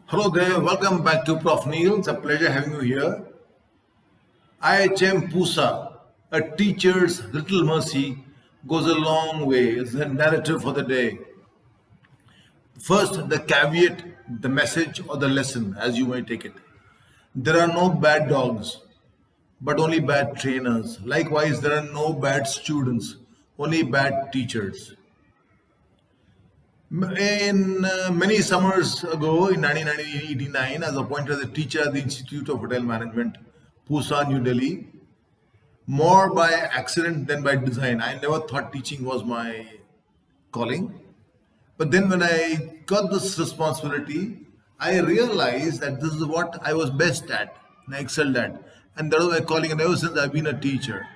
Hello there, welcome back to profneel. It's a pleasure having you here. IHM Pusa, a teacher's little mercy, goes a long way. It's the narrative for the day. First, the caveat, the message, or the lesson, as you may take it. There are no bad dogs, but only bad trainers. Likewise, there are no bad students, only bad teachers. In many summers ago, in 1989, I was appointed as a teacher at the Institute of Hotel Management, Pusa, New Delhi, more by accident than by design. I never thought teaching was my calling. But then when I got this responsibility, I realized that this is what I was best at and I excelled at. And that was my calling, and ever since I've been a teacher.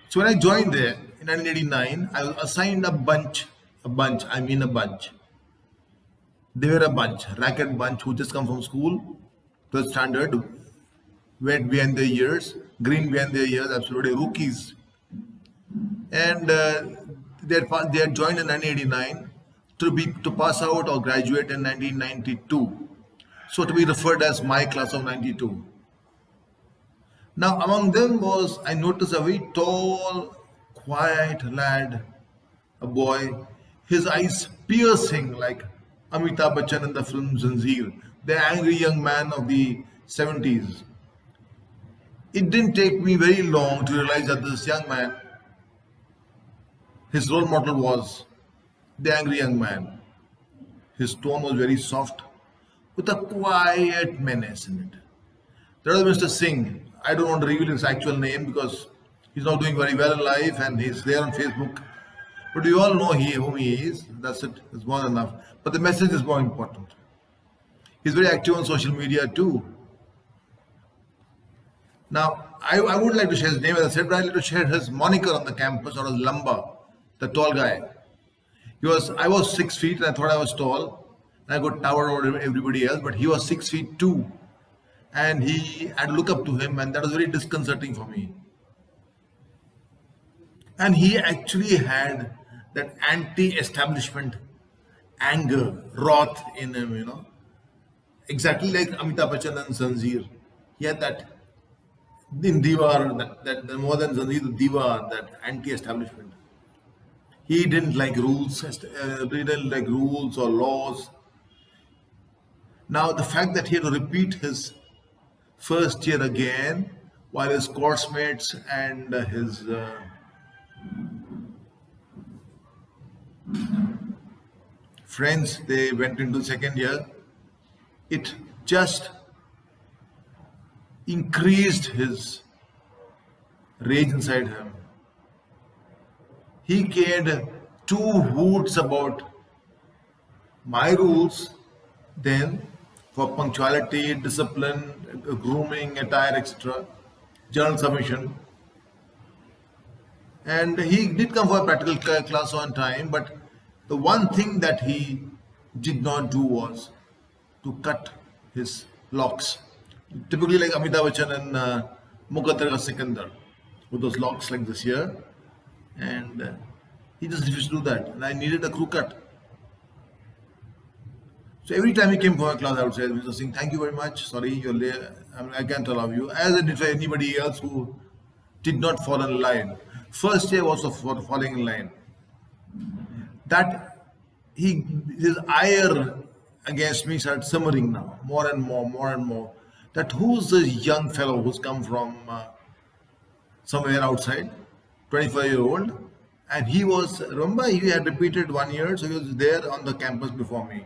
So when I joined there in 1989, I was assigned a bunch. They were a bunch, racket bunch who just come from school, 12th standard, wet behind their years, green behind their years, absolutely rookies. And they had joined in 1989 to pass out or graduate in 1992. So to be referred as my class of 92. Now among them was, I noticed a very tall, quiet lad, a boy, his eyes piercing like Amitabh Bachchan in the film Zanjeer, the angry young man of the 70s. It didn't take me very long to realize that this young man, his role model was the angry young man. His tone was very soft, with a quiet menace in it. There was Mr. Singh. I don't want to reveal his actual name because he's not doing very well in life and he's there on Facebook. But we all know whom he is. That's it. It's more than enough. But the message is more important. He's very active on social media too. Now, I would like to share his name, as I said, but I'd like to share his moniker on the campus, or his Lamba, the tall guy. I was 6 feet and I thought I was tall. And I could tower over everybody else, but he was 6 feet too. And I had to look up to him, and that was very disconcerting for me. And he actually had that anti-establishment anger, wrath in him, exactly like Amitabh Bachchan and Zanjeer. He had that in Diwar, that more than Zanjeer, Diwar, that anti-establishment. He didn't like rules, or laws. Now, the fact that he had to repeat his first year again, while his course mates and his friends, they went into second year, it just increased his rage inside him. He cared two hoots about my rules then for punctuality, discipline, grooming, attire, etc., journal submission. And he did come for a practical class on time, but the one thing that he did not do was to cut his locks. Typically like Amitabh Bachchan and Muqaddar ka Sikandar, with those locks like this here. And he just refused to do that. And I needed a crew cut. So every time he came for a class, I would say, Mr. Singh, thank you very much. Sorry, you're late. I can't allow you. As I did for anybody else who did not fall in line. First year was for falling in line. That his ire against me started simmering now, more and more. That who's this young fellow who's come from somewhere outside, 25-year-old, and remember, he had repeated 1 year, so he was there on the campus before me.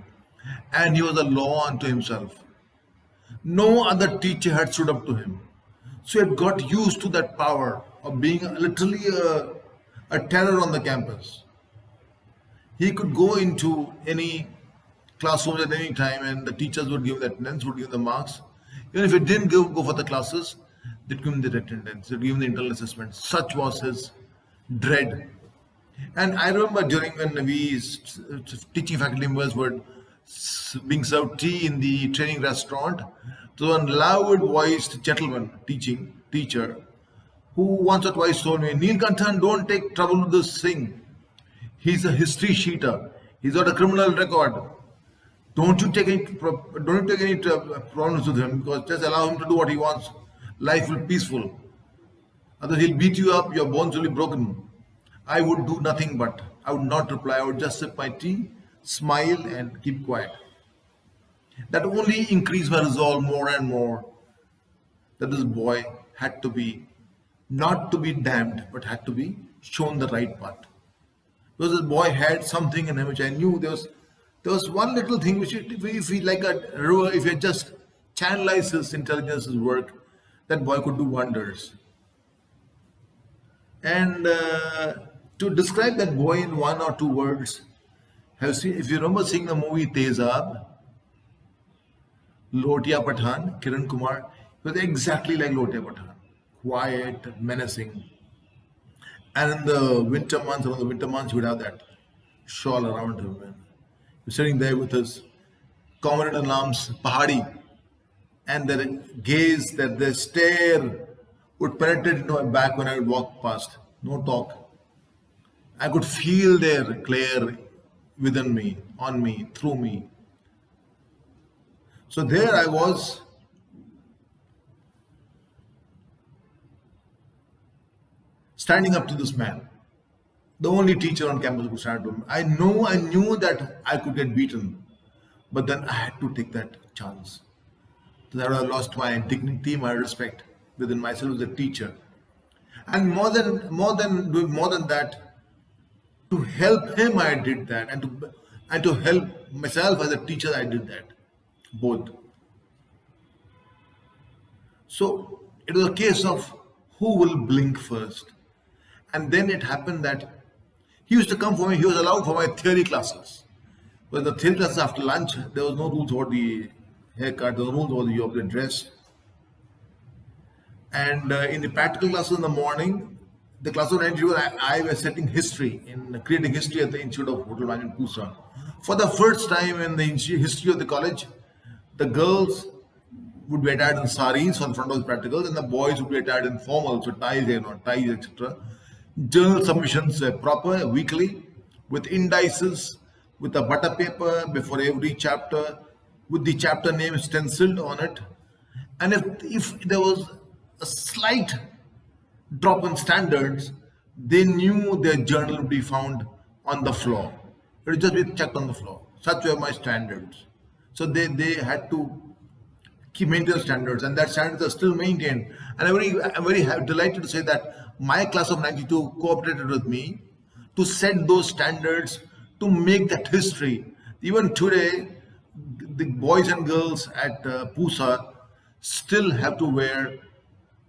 And he was a law unto himself. No other teacher had stood up to him. So he had got used to that power of being literally a terror on the campus. He could go into any classroom at any time and the teachers would give the attendance, would give the marks. Even if he didn't go for the classes, they'd give him the attendance, they'd give him the internal assessment. Such was his dread. And I remember during when teaching faculty members were being served tea in the training restaurant, to one loud voiced gentleman teacher, who once or twice told me, Neelkanthan, don't take trouble with this thing. He's a history sheeter. He's got a criminal record. Don't you take any problems with him, because just allow him to do what he wants. Life will be peaceful. Otherwise, he'll beat you up. Your bones will be broken. I would do nothing but I would not reply. I would just sip my tea, smile, and keep quiet. That only increased my resolve more and more that this boy had to be not to be damned, but had to be shown the right path. Because this boy had something in him which I knew there was one little thing which if he like a river, if he just channelized his intelligence, his work, that boy could do wonders. And to describe that boy in one or two words, if you remember seeing the movie Tezab, Lotia Pathan, Kiran Kumar, he was exactly like Lotia Pathan. Quiet, menacing. And in the winter months, around the winter months, he would have that shawl around him. And he was sitting there with his comrade in arms, Pahadi, and their gaze, that their stare would penetrate into my back when I would walk past. No talk. I could feel their glare within me, on me, through me. So there I was, standing up to this man, the only teacher on campus who could stand up to him. I knew that I could get beaten, but then I had to take that chance. That I lost my dignity, my respect within myself as a teacher. And more than that, to help him I did that, and to help myself as a teacher I did that. Both. So it was a case of who will blink first. And then it happened that he used to come for me, he was allowed for my theory classes. But the theory classes after lunch, there was no rules about the haircut, there was no rules about the dress. And in the practical classes in the morning, the class of 92, I was setting history, in creating history at the Institute of Hotel Management Pusa. For the first time in the history of the college, the girls would be attired in saris on front of the practicals, and the boys would be attired in formal, so ties, ties, etc. Journal submissions proper, weekly, with indices, with a butter paper before every chapter, with the chapter name stenciled on it. And if there was a slight drop in standards, they knew their journal would be found on the floor. It would just be checked on the floor. Such were my standards. So they had to keep maintain standards, and that standards are still maintained. And I'm very delighted to say that my class of 92 cooperated with me to set those standards, to make that history. Even today, the boys and girls at Pusa still have to wear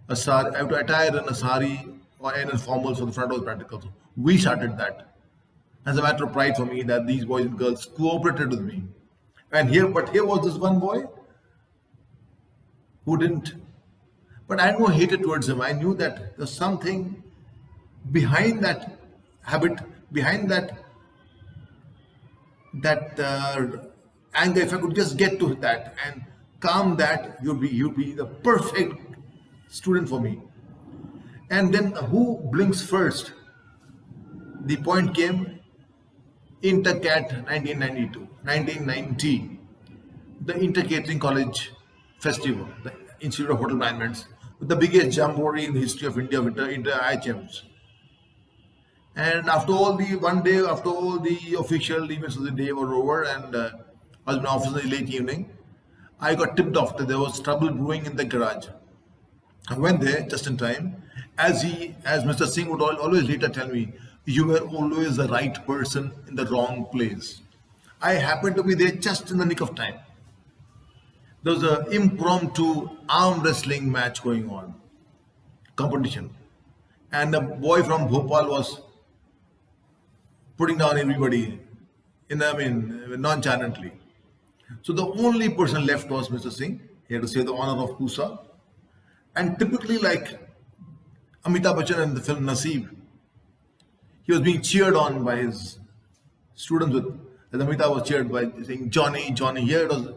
a sari, have to attire in a sari or in formals for the front of the practicals. We started that. As a matter of pride for me that these boys and girls cooperated with me. But here was this one boy who didn't. But I had no hatred towards him. I knew that there's something behind that habit, behind that anger. If I could just get to that and calm that, you'd be the perfect student for me. And then who blinks first? The point came Intercat 1990, the Inter Catering College Festival, the Institute of Hotel Management, with the biggest jamboree in the history of India, with the inter IHMs. And after all the one day, after all the official events of the day were over, and I was in my office in the late evening, I got tipped off that there was trouble brewing in the garage. I went there just in time. As Mr. Singh would always later tell me, you were always the right person in the wrong place. I happened to be there just in the nick of time. There was an impromptu arm wrestling match going on, competition. And the boy from Bhopal was putting down everybody nonchalantly. So the only person left was Mr. Singh. He had to say the honor of Pusa. And typically, like Amitabh Bachchan in the film Naseeb, he was being cheered on by his students as Amitabh was cheered by saying Johnny, Johnny. Here it was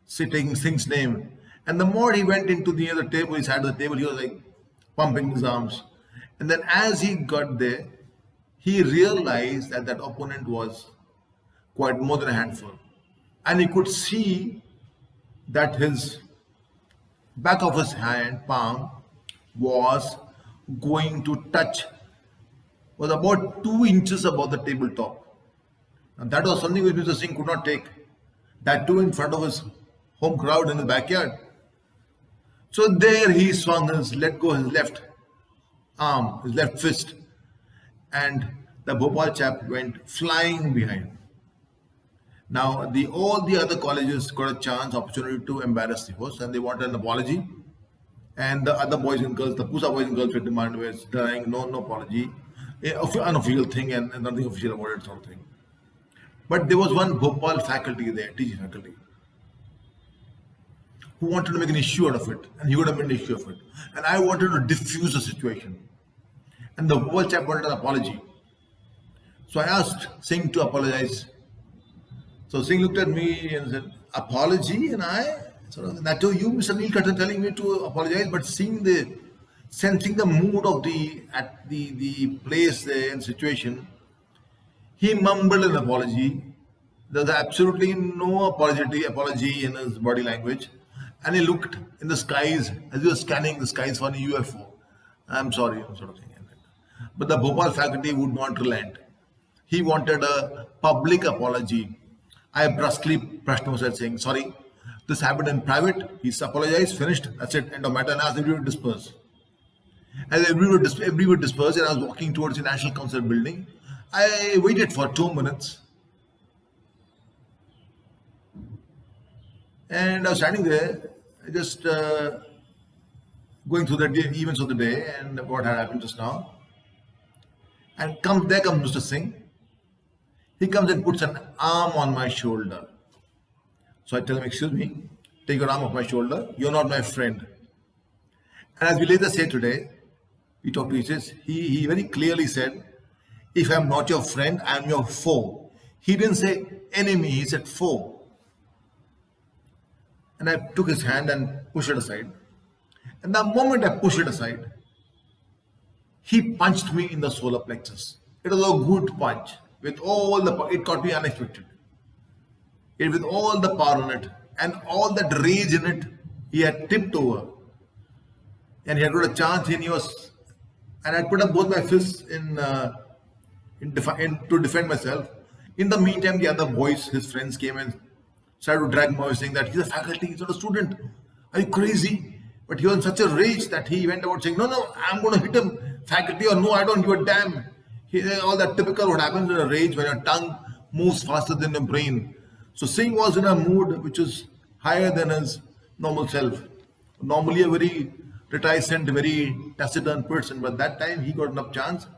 taking Singh's name. And the more he went into the other table, he sat at the table, he was like pumping his arms. And then as he got there, he realized that that opponent was quite more than a handful. and he could see that his back of his hand palm was going to touch, was about 2 inches above the tabletop. And that was something which Mr. Singh could not take. That too in front of his home crowd in his backyard. So there he swung his, let go his left arm, his left fist, and the Bhopal chap went flying behind. Now all the other colleges got a chance, opportunity to embarrass the host, and they wanted an apology. And the other boys and girls, the Pusa boys and girls, were demanding was denying no apology, unofficial thing, and nothing official about it, sort of thing. But there was one Bhopal faculty there, teaching faculty, who wanted to make an issue out of it, and he would have made an issue of it. And I wanted to diffuse the situation. And the Bhopal chap wanted an apology. So I asked Singh to apologize. So Singh looked at me and said, apology? And I sort of, that to you, Mr. Neil Cutter, telling me to apologize, but sensing the mood of the place and situation, he mumbled an apology. There was absolutely no apology in his body language. And he looked in the skies as he was scanning the skies for a UFO. I'm sorry, sort of thing. But the Bhopal faculty would not relent. He wanted a public apology. I brusquely brushed him aside, saying, sorry, this happened in private. He's apologized, finished, that's it, end of matter, and asked everyone to disperse. As everyone dispersed, and I was walking towards the National Council building, I waited for 2 minutes. And I was standing there, just going through the events of the day and what had happened just now. And there comes Mr. Singh. He comes and puts an arm on my shoulder. So I tell him, excuse me, take your arm off my shoulder. You're not my friend. And as we later say today, we talked to each other, he very clearly said, if I'm not your friend, I'm your foe. He didn't say enemy, he said foe. And I took his hand and pushed it aside. And the moment I pushed it aside, he punched me in the solar plexus. It was a good punch. It caught me unexpected. With all the power on it and all that rage in it, he had tipped over. And he had got a chance, and I put up both my fists to defend myself. In the meantime, the other boys, his friends, came and started to drag him away, saying that he's a faculty, he's not a student. Are you crazy? But he was in such a rage that he went about saying, no, I'm going to hit him. Faculty or no, I don't give a damn. All that typical what happens in a rage when your tongue moves faster than your brain. So Singh was in a mood which was higher than his normal self. Normally a very reticent, very taciturn person, but that time he got enough chance.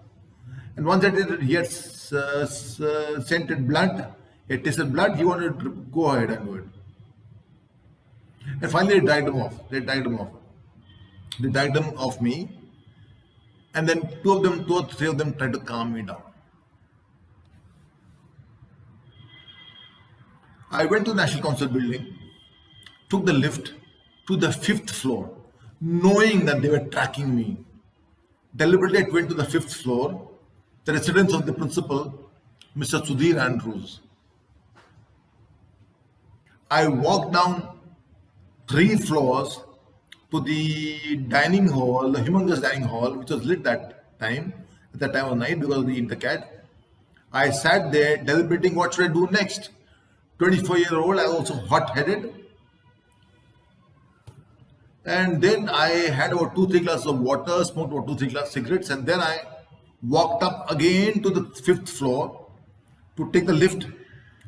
And once that he had scented blood, he had tasted blood, he wanted to go ahead and do it. And finally they dragged him off. They dragged him off me. And then two or three of them tried to calm me down. I went to the National Council building, took the lift to the 5th floor, knowing that they were tracking me. Deliberately, I went to the 5th floor, the residence of the principal, Mr. Sudhir Andrews. I walked down 3 floors to the dining hall, the humongous dining hall, which was lit at that time of night because of the intercat. I sat there deliberating what should I do next. 24-year-old, I was also hot-headed. And then I had about 2-3 glasses of water, smoked about 2-3 glasses of cigarettes, and then I walked up again to the 5th floor to take the lift.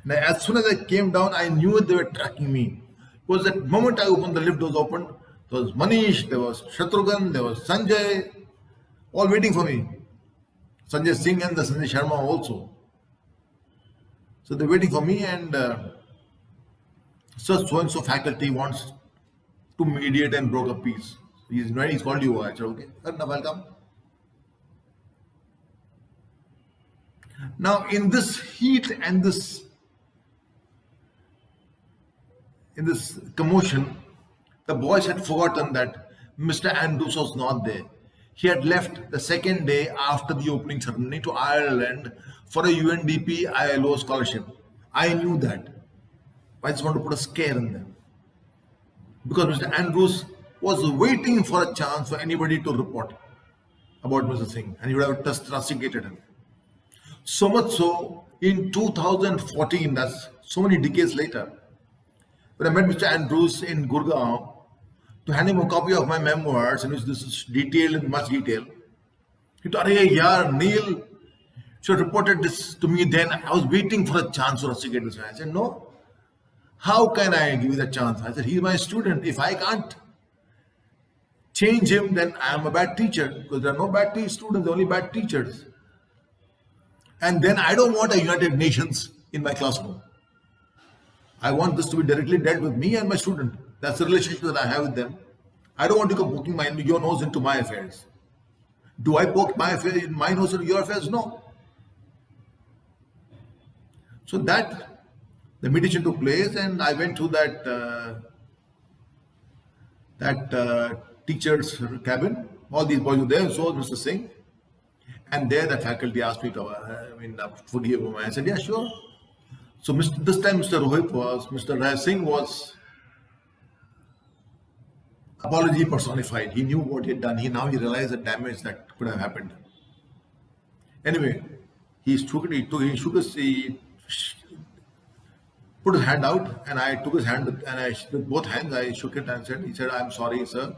Now, as soon as I came down, I knew they were tracking me. Because the moment I opened, the lift doors opened, there was Manish, there was Shatrughan, there was Sanjay, all waiting for me. Sanjay Singh and the Sanjay Sharma also. So they're waiting for me, and so-and-so faculty wants to mediate and broker peace. He's called you. I said, okay, welcome. Now, in this heat and in this commotion, the boys had forgotten that Mr. Andrews was not there. He had left the second day after the opening ceremony to Ireland for a UNDP ILO scholarship. I knew that. I just want to put a scare in them. Because Mr. Andrews was waiting for a chance for anybody to report about Mr. Singh, and he would have just rusticated him. So much so, in 2014, that's so many decades later, when I met Mr. Andrews in Gurgaon to hand him a copy of my memoirs, in which this is detailed in much detail, he thought, hey, yeah, Neil should have reported this to me then. I was waiting for a chance to rusticate this man. I said, no, how can I give you the chance? I said, he's my student. If I can't change him, then I am a bad teacher, because there are no bad students, only bad teachers. And then I don't want a United Nations in my classroom. I want this to be directly dealt with me and my student. That's the relationship that I have with them. I don't want to go poking your nose into my affairs. Do I poke my nose into your affairs? No. So the mediation took place, and I went to that teacher's cabin. All these boys were there, so was Mr. Singh. And there the faculty asked me to, forgive him. I said, yeah, sure. So this time Mr. Singh was apology personified. He knew what he had done. Now he realized the damage that could have happened. Anyway, he put his hand out, and I took his hand, and with both hands I shook it and said, he said, I'm sorry, sir.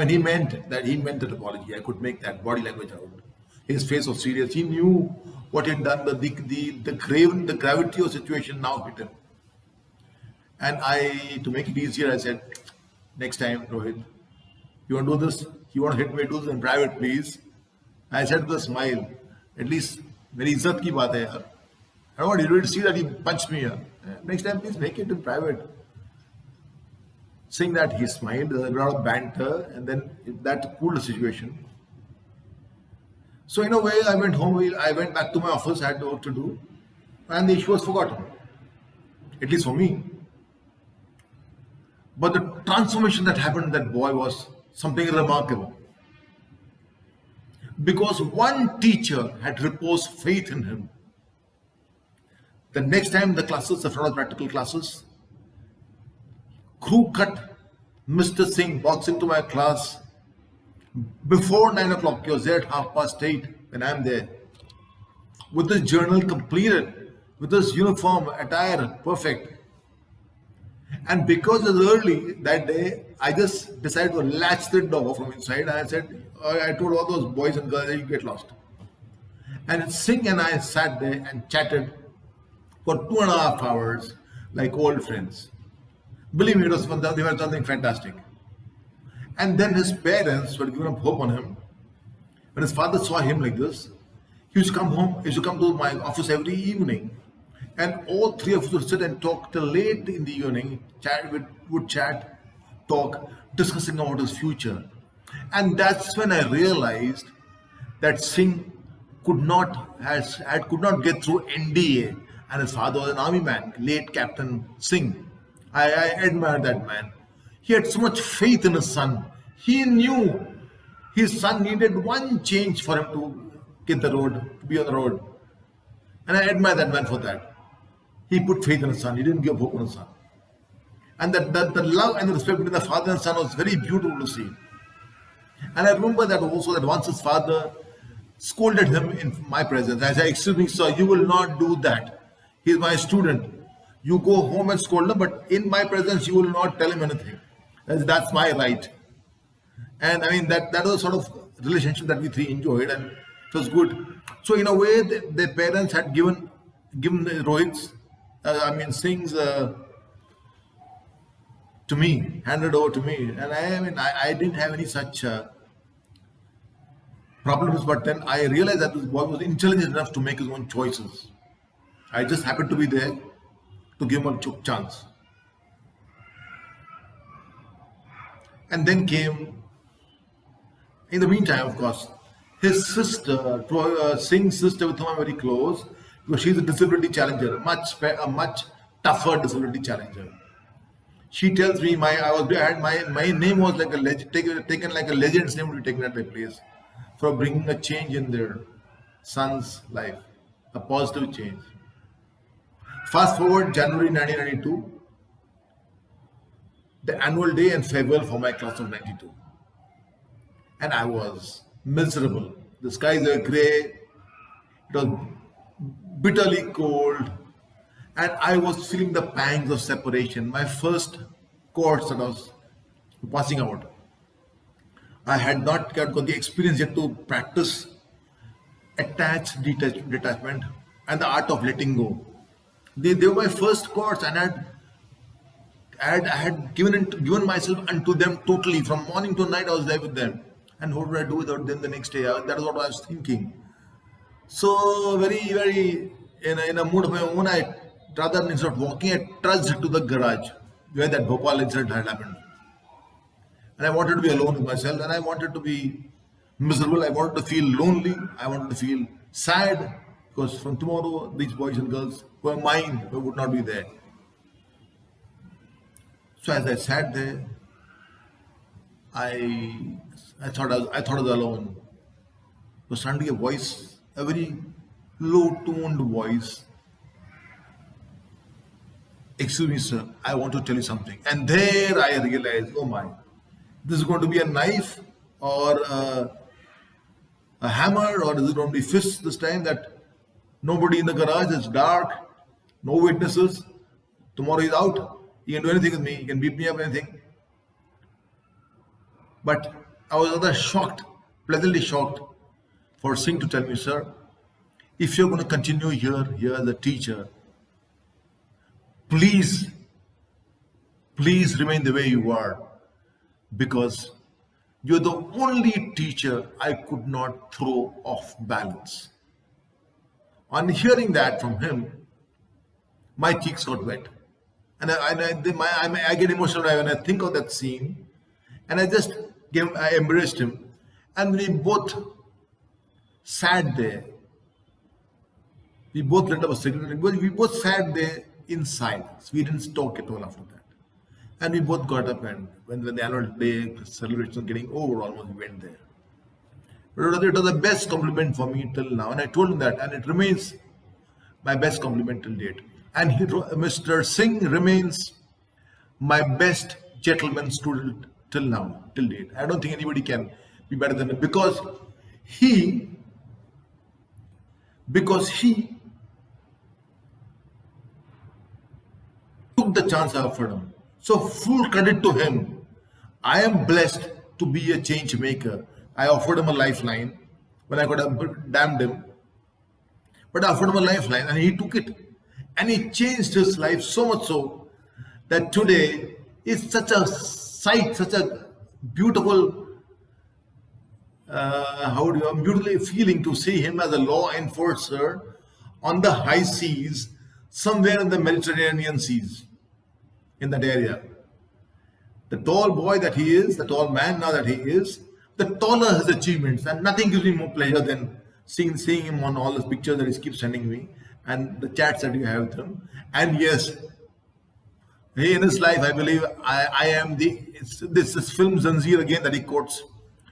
He meant that apology. I could make that body language out. His face was serious. He knew what he had done. The gravity of the situation now hit him. And to make it easier, I said, next time, Rohit, you want to do this? You want to hit me? Do this in private, please. I said with a smile, at least, very izzat ki baat hai yaar. I don't want you to see that he punched me here. Next time, please make it in private. Saying that, he smiled, there was a lot of banter, and then that cooled the situation. So in a way, I went home, I went back to my office, I had work to do, and the issue was forgotten, at least for me. But the transformation that happened in that boy was something remarkable. Because one teacher had reposed faith in him. The next time the practical classes, crew cut Mr. Singh walks into my class before 9 o'clock. He was there at 8:30 when I'm there, with his journal completed, with his uniform attire perfect. And because it was early that day, I just decided to latch the door from inside. And I told all those boys and girls, you get lost. And Singh and I sat there and chatted for 2.5 hours like old friends. Believe me, they were something fantastic. And then his parents were giving up hope on him. When his father saw him like this, he used to come home, he used to come to my office every evening. And all three of us would sit and talk till late in the evening, talk, discussing about his future. And that's when I realized that Singh could not get through NDA, and his father was an army man, late Captain Singh. I admire that man. He had so much faith in his son. He knew his son needed one change for him to get the road, to be on the road. And I admire that man for that. He put faith in his son. He didn't give hope on his son. And the love and the respect between the father and son was very beautiful to see. And I remember that also, that once his father scolded him in my presence. I said, excuse me, sir, you will not do that. He is my student. You go home and scold him, but in my presence, you will not tell him anything. That's my right. And that was a sort of relationship that we three enjoyed, and it was good. So in a way, their parents had given Rohit's, Singh's to me, handed over to me. And I didn't have any such problems, but then I realized that this boy was intelligent enough to make his own choices. I just happened to be there to give him a chance. And then came, in the meantime, of course, his sister, Singh's sister, with whom I'm very close, because she's a disability challenger, a much tougher disability challenger. She tells me my name was like a legend, taken like a legend's name to be taken at my place for bringing a change in their son's life, a positive change. Fast forward January 1992, the annual day and farewell for my class of 92. And I was miserable. The skies were gray, it was bitterly cold, and I was feeling the pangs of separation. My first course that I was passing out. I had not got the experience yet to practice detachment and the art of letting go. They were my first course, and I had given myself unto them totally. From morning to night, I was there with them. And what would I do without them the next day? That is what I was thinking. So very in a mood of my own, I rather than instead of walking, I trudged to the garage where that Bhopal incident had happened. And I wanted to be alone with myself, and I wanted to be miserable. I wanted to feel lonely. I wanted to feel sad because from tomorrow, these boys and girls who are mine who would not be there. So as I sat there, I I thought I was alone. So suddenly a voice, a very low-toned voice, "Excuse me, sir, I want to tell you something." And there I realized, oh my, this is going to be a knife or a hammer, or is it going to be fist this time? That nobody in the garage, it's dark, no witnesses. Tomorrow he's out. He can do anything with me. He can beat me up, anything. But I was rather shocked, pleasantly shocked, for Singh to tell me, sir, if you're going to continue here as a teacher, please, please remain the way you are, because you're the only teacher I could not throw off balance. On hearing that from him, my cheeks got wet. I get emotional when I think of that scene. And I embraced him. And we both sat there. We both lit up a cigarette. We both sat there in silence. We didn't talk at all after that. And we both got up, and when the annual day celebration was getting over, almost we went there. But it was the best compliment for me till now. And I told him that, and it remains my best compliment till date. And Mr. Singh remains my best gentleman student till now, till date. I don't think anybody can be better than him, he because he took the chance I offered him. So full credit to him. I am blessed to be a change maker. I offered him a lifeline when I could have damned him. But I offered him a lifeline and he took it. And he changed his life so much so that today is such a sight, such a beautiful, beautifully feeling to see him as a law enforcer on the high seas, somewhere in the Mediterranean seas, in that area. The tall boy that he is, the tall man now that he is, the taller his achievements, and nothing gives me more pleasure than seeing him on all the pictures that he keeps sending me and the chats that you have with him. And yes, he in his life, I believe, I am this film Zanjeer again that he quotes.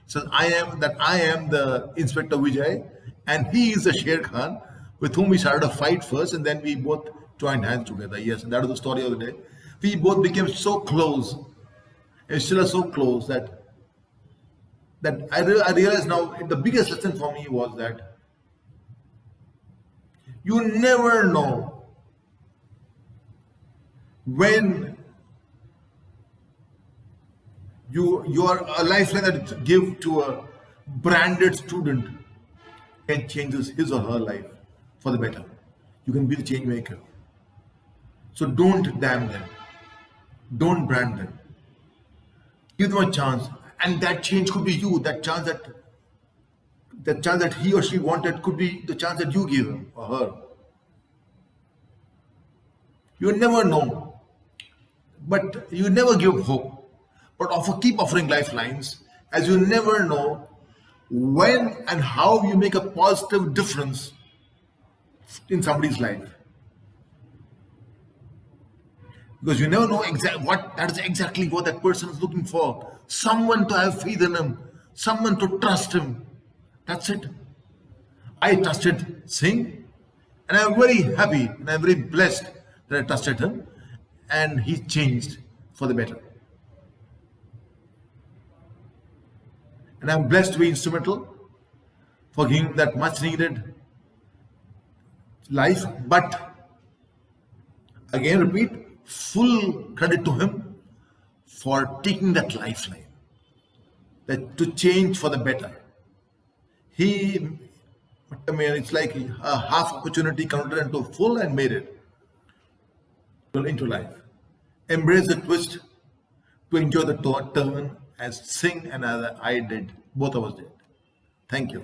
Says, I am the Inspector Vijay, and he is the Sher Khan, with whom we started a fight first, and then we both joined hands together. Yes, and that was the story of the day. We both became so close, and still are so close that I realize now the biggest lesson for me was that you never know when your a lifeline that you give to a branded student can change his or her life for the better. You can be the change maker. So don't damn them. Don't brand them. Give them a chance. And that change could be you. That chance that he or she wanted could be the chance that you give him or her. You never know. But you never give hope. But keep offering lifelines, as you never know when and how you make a positive difference in somebody's life. Because you never know that is exactly what that person is looking for. Someone to have faith in him, someone to trust him. That's it. I trusted Singh, and I'm very happy and I'm very blessed that I trusted him, and he changed for the better. And I'm blessed to be instrumental for giving that much needed life. But again, repeat, full credit to him for taking that lifeline, that to change for the better. He, I mean, it's like a half opportunity converted into full and made it into life. Embrace the twist to enjoy the turn as Singh and as I did. Both of us did. Thank you.